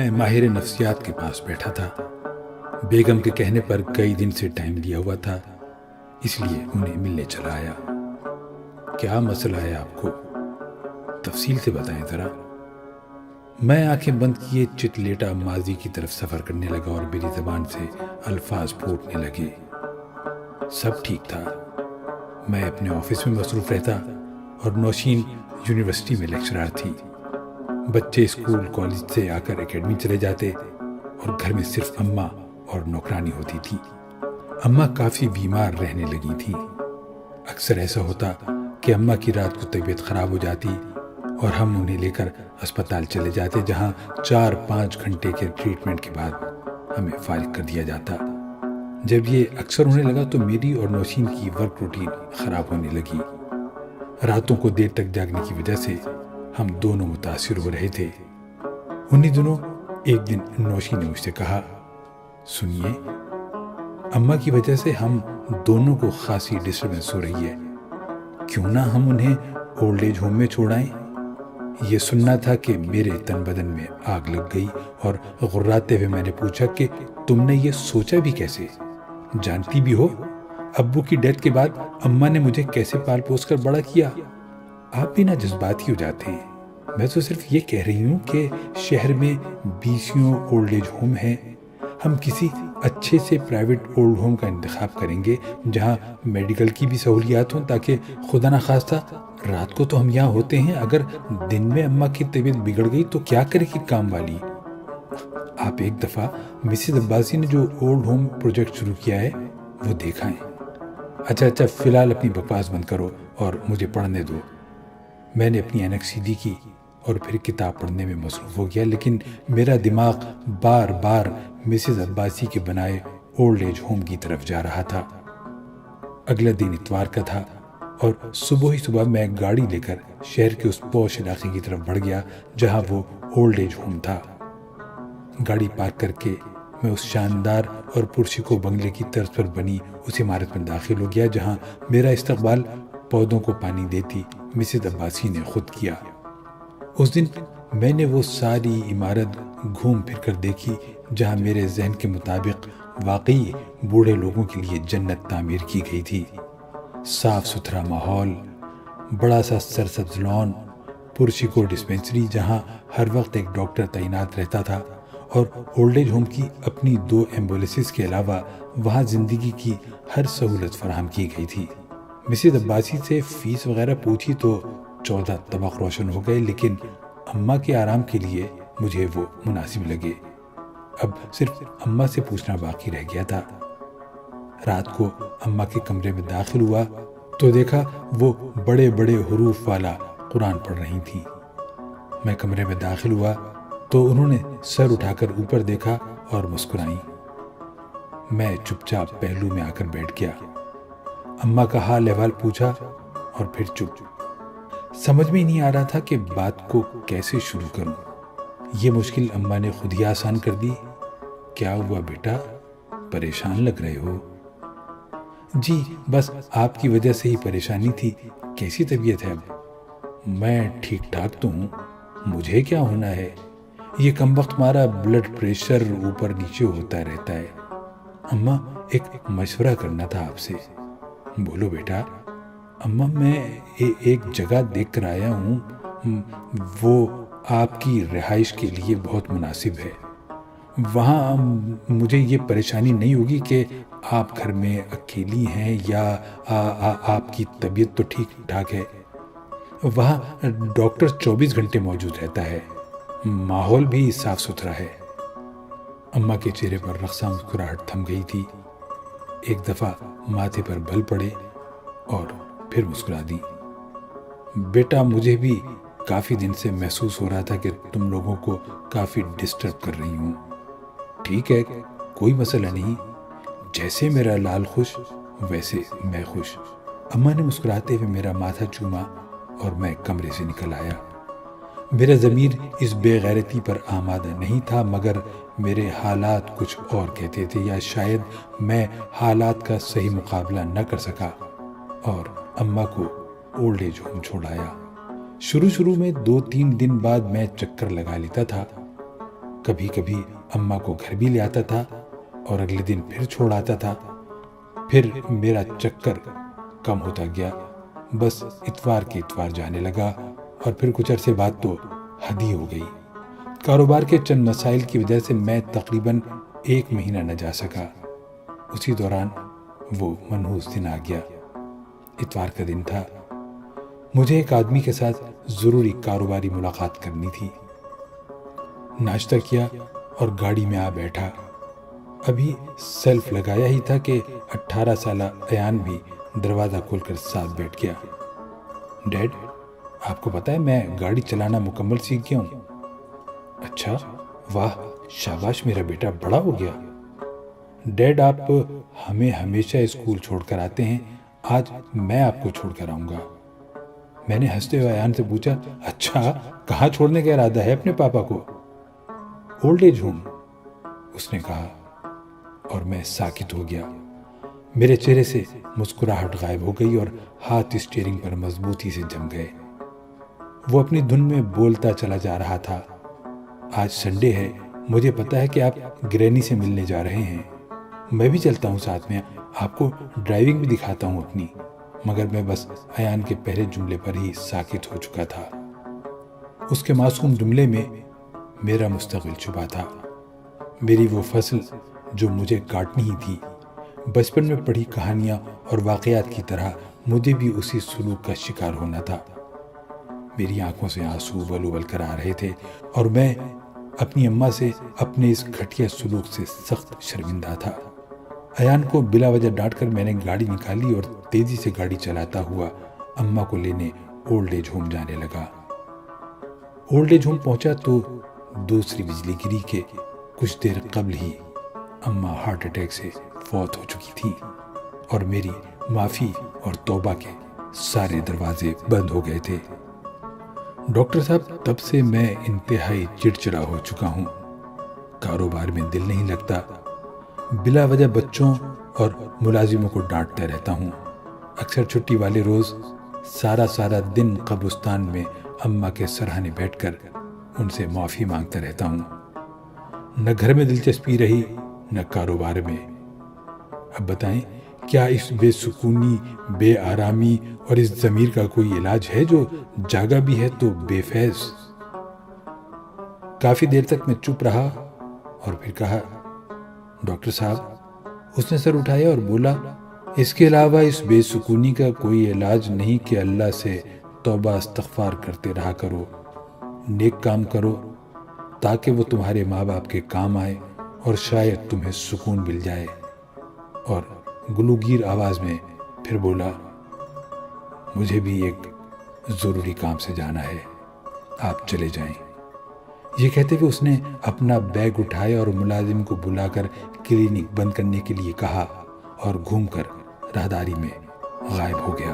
میں ماہر نفسیات کے پاس بیٹھا تھا۔ بیگم کے کہنے پر کئی دن سے ٹائم لیا ہوا تھا، اس لیے انہیں ملنے چلا آیا۔ کیا مسئلہ ہے آپ کو؟ تفصیل سے بتائیں ذرا۔ میں آنکھیں بند کیے چت لیٹا ماضی کی طرف سفر کرنے لگا اور میری زبان سے الفاظ پھوٹنے لگے۔ سب ٹھیک تھا، میں اپنے آفس میں مصروف رہتا اور نوشین یونیورسٹی میں لیکچرار تھی۔ بچے اسکول کالج سے آ کر اکیڈمی چلے جاتے اور گھر میں صرف اماں اور نوکرانی ہوتی تھی۔ اماں کافی بیمار رہنے لگی تھیں۔ اکثر ایسا ہوتا کہ اماں کی رات کو طبیعت خراب ہو جاتی اور ہم انہیں لے کر اسپتال چلے جاتے، جہاں 4-5 گھنٹے کے ٹریٹمنٹ کے بعد ہمیں فارغ کر دیا جاتا۔ جب یہ اکثر ہونے لگا تو میری اور نوشین کی ورک روٹین خراب ہونے لگی۔ راتوں کو دیر تک جاگنے کی وجہ سے ہم دونوں متاثر ہو رہے تھے۔ انہی دنوں ایک دن نوشین نے مجھ سے کہا، سنیے، اماں کی وجہ سے ہم دونوں کو خاصی ڈسٹربنس ہو رہی ہے، کیوں نہ ہم انہیں اولڈ ایج ہوم میں چھوڑائیں؟ یہ سننا تھا کہ میرے تن بدن میں آگ لگ گئی اور غراتے ہوئے میں نے پوچھا کہ تم نے یہ سوچا بھی کیسے؟ جانتی بھی ہو ابو کی ڈیتھ کے بعد اماں نے مجھے کیسے پال پوس کر بڑا کیا۔ آپ بھی نہ جذباتی ہو جاتے ہیں۔ میں تو صرف یہ کہہ رہی ہوں کہ شہر میں 20 اولڈ ایج ہوم ہیں، ہم کسی اچھے سے پرائیویٹ اولڈ ہوم کا انتخاب کریں گے جہاں میڈیکل کی بھی سہولیات ہوں، تاکہ خدا نخواستہ رات کو تو ہم یہاں ہوتے ہیں، اگر دن میں اماں کی طبیعت بگڑ گئی تو کیا کرے گی کام والی؟ آپ ایک دفعہ مسز عباسی نے جو اولڈ ہوم پروجیکٹ شروع کیا ہے وہ دیکھائیں۔ اچھا فی الحال اپنی بکواس بند کرو اور مجھے پڑھنے دو۔ میں نے اپنی اینک سیدھی کی اور پھر کتاب پڑھنے میں مصروف ہو گیا، لیکن میرا دماغ بار بار مسز عباسی کے بنائے اولڈ ایج ہوم کی طرف جا رہا تھا۔ اگلا دن اتوار کا تھا اور صبح ہی صبح میں گاڑی لے کر شہر کے اس پوش علاقے کی طرف بڑھ گیا جہاں وہ اولڈ ایج ہوم تھا۔ گاڑی پارک کر کے میں اس شاندار اور پرسکون بنگلے کی طرز پر بنی اس عمارت میں داخل ہو گیا جہاں میرا استقبال پودوں کو پانی دیتی مسز عباسی نے خود کیا۔ اس دن میں نے وہ ساری عمارت گھوم پھر کر دیکھی جہاں میرے ذہن کے مطابق واقعی بوڑھے لوگوں کے لیے جنت تعمیر کی گئی تھی۔ صاف ستھرا ماحول، بڑا سا سرسبز لان، پرسکون ڈسپینسری جہاں ہر وقت ایک ڈاکٹر تعینات رہتا تھا، اور اولڈ ایج ہوم کی اپنی 2 ایمبولینسز کے علاوہ وہاں زندگی کی ہر سہولت فراہم کی گئی تھی۔ مسز عباسی سے فیس وغیرہ پوچھی تو 14 طبق روشن ہو گئے، لیکن اماں کے آرام کے لیے مجھے وہ مناسب لگے۔ اب صرف اماں سے پوچھنا باقی رہ گیا تھا۔ رات کو اماں کے کمرے میں داخل ہوا تو دیکھا وہ بڑے بڑے حروف والا قرآن پڑھ رہی تھیں۔ میں کمرے میں داخل ہوا تو انہوں نے سر اٹھا کر اوپر دیکھا اور مسکرائیں۔ میں چپ چاپ پہلو میں آ کر بیٹھ گیا۔ اماں کا حال احوال پوچھا اور پھر چپ۔ سمجھ میں نہیں آ رہا تھا کہ بات کو کیسے شروع کروں۔ یہ مشکل اماں نے خود ہی آسان کر دی۔ کیا ہوا بیٹا، پریشان لگ رہے ہو؟ جی بس آپ کی وجہ سے ہی پریشانی تھی۔ کیسی طبیعت ہے اب؟ میں ٹھیک ٹھاک تو ہوں، مجھے کیا ہونا ہے؟ یہ کم وقت ہمارا بلڈ پریشر اوپر نیچے ہوتا رہتا ہے۔ اماں ایک مشورہ کرنا تھا آپ سے۔ بولو بیٹا۔ اماں میں ایک جگہ دیکھ کر آیا ہوں، وہ آپ کی رہائش کے لیے بہت مناسب ہے۔ وہاں مجھے یہ پریشانی نہیں ہوگی کہ آپ گھر میں اکیلی ہیں یا آپ کی طبیعت تو ٹھیک ٹھاک ہے۔ وہاں ڈاکٹر 24 گھنٹے موجود رہتا ہے، ماحول بھی صاف ستھرا ہے۔ اماں کے چہرے پر رقصاں مسکراہٹ تھم گئی تھی۔ ایک دفعہ ماتھے پر بل پڑے اور پھر مسکرا دی۔ بیٹا مجھے بھی کافی دن سے محسوس ہو رہا تھا کہ تم لوگوں کو کافی ڈسٹرب کر رہی ہوں۔ ٹھیک ہے، کوئی مسئلہ نہیں، جیسے میرا لال خوش ویسے میں خوش۔ اماں نے مسکراتے ہوئے میرا ماتھا چوما اور میں کمرے سے نکل آیا۔ میرا ضمیر اس بے غیرتی پر آمادہ نہیں تھا، مگر میرے حالات کچھ اور کہتے تھے، یا شاید میں حالات کا صحیح مقابلہ نہ کر سکا اور اماں کو اولڈ ایج ہوم چھوڑایا۔ شروع میں 2-3 دن بعد میں چکر لگا لیتا تھا۔ کبھی کبھی اماں کو گھر بھی لے آتا تھا اور اگلے دن پھر چھوڑ آتا تھا۔ پھر میرا چکر کم ہوتا گیا، بس اتوار کے اتوار جانے لگا، اور پھر کچھ عرصے بعد تو حد ہی ہو گئی۔ کاروبار کے چند مسائل کی وجہ سے میں تقریباً 1 مہینہ نہ جا سکا۔ اسی دوران وہ منحوس دن آ گیا۔ اتوار کا دن تھا، مجھے ایک آدمی کے ساتھ ضروری کاروباری ملاقات کرنی تھی۔ ناشتہ کیا اور گاڑی میں آ بیٹھا۔ ابھی سیلف لگایا ہی تھا کہ 18 سالہ ایان بھی دروازہ کھول کر ساتھ بیٹھ گیا۔ ڈیڈ، آپ کو پتا ہے میں گاڑی چلانا مکمل سیکھ گیا ہوں۔ اچھا، واہ، شاباش، میرا بیٹا بڑا ہو گیا۔ ڈیڈ، آپ ہمیں ہمیشہ اسکول چھوڑ کر آتے ہیں، آج میں آپ کو چھوڑ کر آؤں گا۔ میں نے ہنستے ہوئے ایان سے پوچھا، اچھا، کہاں چھوڑنے کا ارادہ ہے اپنے پاپا کو؟ اولڈ ایج ہوم، اس نے کہا، اور میں ساکت ہو گیا۔ میرے چہرے سے مسکراہٹ غائب ہو گئی اور ہاتھ اسٹیئرنگ پر مضبوطی سے جم گئے۔ وہ اپنی دھن میں بولتا چلا جا رہا تھا، آج سنڈے ہے، مجھے پتا ہے کہ آپ گرینی سے ملنے جا رہے ہیں، میں بھی چلتا ہوں ساتھ میں، آپ کو ڈرائیونگ بھی دکھاتا ہوں اپنی۔ مگر میں بس ایان کے پہلے جملے پر ہی ساکت ہو چکا تھا۔ اس کے معصوم جملے میں میرا مستقبل چھپا تھا، میری وہ فصل جو مجھے کاٹنی ہی تھی۔ بچپن میں پڑھی کہانیاں اور واقعات کی طرح مجھے بھی اسی سلوک کا شکار ہونا تھا۔ میری آنکھوں سے آنسو ابل ابل کر آ رہے تھے اور میں اپنی اماں سے اپنے اس گھٹیا سلوک سے سخت شرمندہ تھا۔ ایان کو بلا وجہ ڈانٹ کر میں نے گاڑی نکالی اور تیزی سے گاڑی چلاتا ہوا اماں کو لینے اولڈ ایج ہوم جانے لگا۔ اولڈ ایج ہوم پہنچا تو دوسری بجلی گری کے کچھ دیر قبل ہی اماں ہارٹ اٹیک سے فوت ہو چکی تھی، اور میری معافی اور توبہ کے سارے دروازے بند ہو گئے تھے۔ ڈاکٹر صاحب، تب سے میں انتہائی چڑچڑا ہو چکا ہوں، کاروبار میں دل نہیں لگتا، بلا وجہ بچوں اور ملازموں کو ڈانٹتا رہتا ہوں، اکثر چھٹی والے روز سارا دن قبرستان میں اماں کے سرہانے بیٹھ کر ان سے معافی مانگتا رہتا ہوں۔ نہ گھر میں دلچسپی رہی، نہ کاروبار میں۔ اب بتائیں، کیا اس بے سکونی، بے آرامی اور اس ضمیر کا کوئی علاج ہے جو جاگا بھی ہے تو بے فیض؟ کافی دیر تک میں چپ رہا اور پھر کہا، ڈاکٹر صاحب۔ اس نے سر اٹھایا اور بولا، اس کے علاوہ اس بے سکونی کا کوئی علاج نہیں کہ اللہ سے توبہ استغفار کرتے رہا کرو، نیک کام کرو تاکہ وہ تمہارے ماں باپ کے کام آئے اور شاید تمہیں سکون مل جائے۔ اور گلوگیر آواز میں پھر بولا، مجھے بھی ایک ضروری کام سے جانا ہے، آپ چلے جائیں۔ یہ کہتے ہوئے اس نے اپنا بیگ اٹھایا اور ملازم کو بلا کر کلینک بند کرنے کے لیے کہا اور گھوم کر راہداری میں غائب ہو گیا۔